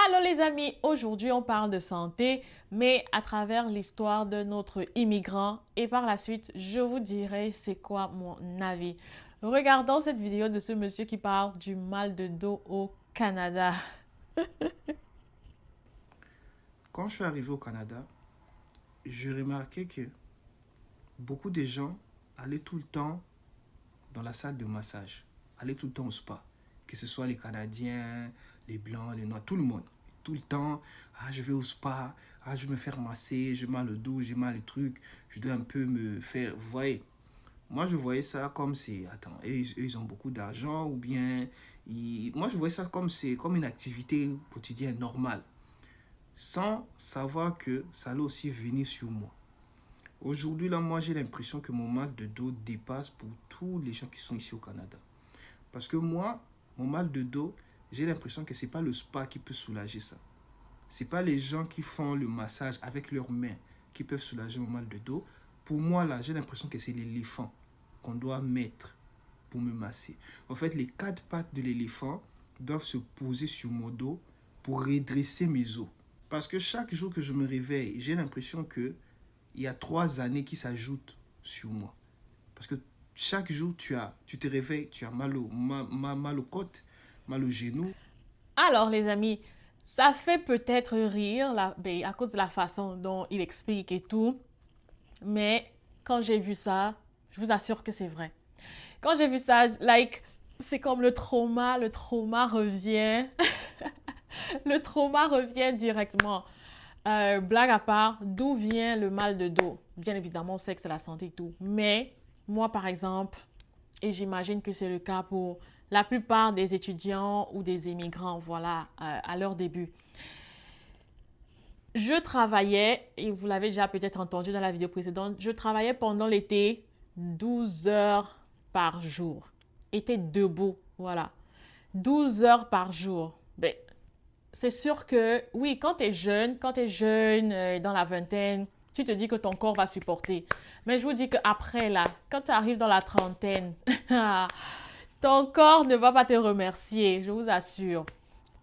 Allô les amis, aujourd'hui on parle de santé, mais à travers l'histoire de notre immigrant et par la suite je vous dirai c'est quoi mon avis. Regardons cette vidéo de ce monsieur qui parle du mal de dos au Canada. Quand je suis arrivé au Canada, je remarquais que beaucoup de gens allaient tout le temps dans la salle de massage, allaient tout le temps au spa, que ce soit les Canadiens, les Blancs, les Noirs, tout le monde. Tout le temps, je vais au spa, je vais me faire masser, j'ai mal au dos, j'ai mal les trucs, je dois un peu me faire... Vous voyez, moi je voyais ça comme c'est... Attends, ils ont beaucoup d'argent ou bien... Moi je voyais ça comme c'est comme une activité quotidienne normale, sans savoir que ça allait aussi venir sur moi. Aujourd'hui, là, moi, j'ai l'impression que mon mal de dos dépasse pour tous les gens qui sont ici au Canada. Parce que moi, mon mal de dos, j'ai l'impression que ce n'est pas le spa qui peut soulager ça. Ce n'est pas les gens qui font le massage avec leurs mains qui peuvent soulager mon mal de dos. Pour moi, là, j'ai l'impression que c'est l'éléphant qu'on doit mettre pour me masser. En fait, les quatre pattes de l'éléphant doivent se poser sur mon dos pour redresser mes os. Parce que chaque jour que je me réveille, j'ai l'impression que il y a 3 années qui s'ajoutent sur moi. Parce que chaque jour, tu te réveilles, tu as mal aux côtes, mal aux genoux. Alors les amis, ça fait peut-être rire à cause de la façon dont il explique et tout, mais quand j'ai vu ça, je vous assure que c'est vrai. Quand j'ai vu ça, c'est comme le trauma revient. Le trauma revient directement. Blague à part, d'où vient le mal de dos? Bien évidemment, on sait que c'est la santé et tout. Mais moi, par exemple, et j'imagine que c'est le cas pour la plupart des étudiants ou des immigrants, voilà, à leur début. Je travaillais, et vous l'avez déjà peut-être entendu dans la vidéo précédente, je travaillais pendant l'été 12 heures par jour. Était debout, voilà. 12 heures par jour. Ben, c'est sûr que, oui, quand tu es jeune, dans la vingtaine, tu te dis que ton corps va supporter. Mais je vous dis qu'après, là, quand tu arrives dans la trentaine, ton corps ne va pas te remercier, je vous assure.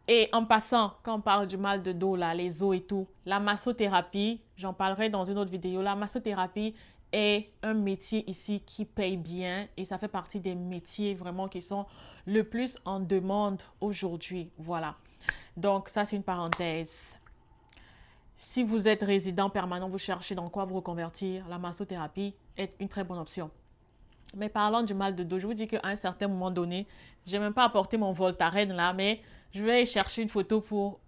Et en passant, quand on parle du mal de dos, là, les os et tout, la massothérapie, j'en parlerai dans une autre vidéo, la massothérapie est un métier ici qui paye bien et ça fait partie des métiers vraiment qui sont le plus en demande aujourd'hui. Voilà. Donc, ça, c'est une parenthèse. Si vous êtes résident permanent, vous cherchez dans quoi vous reconvertir, la massothérapie est une très bonne option. Mais parlant du mal de dos, je vous dis qu'à un certain moment donné, je n'ai même pas apporté mon Voltaren là, mais je vais chercher une photo pour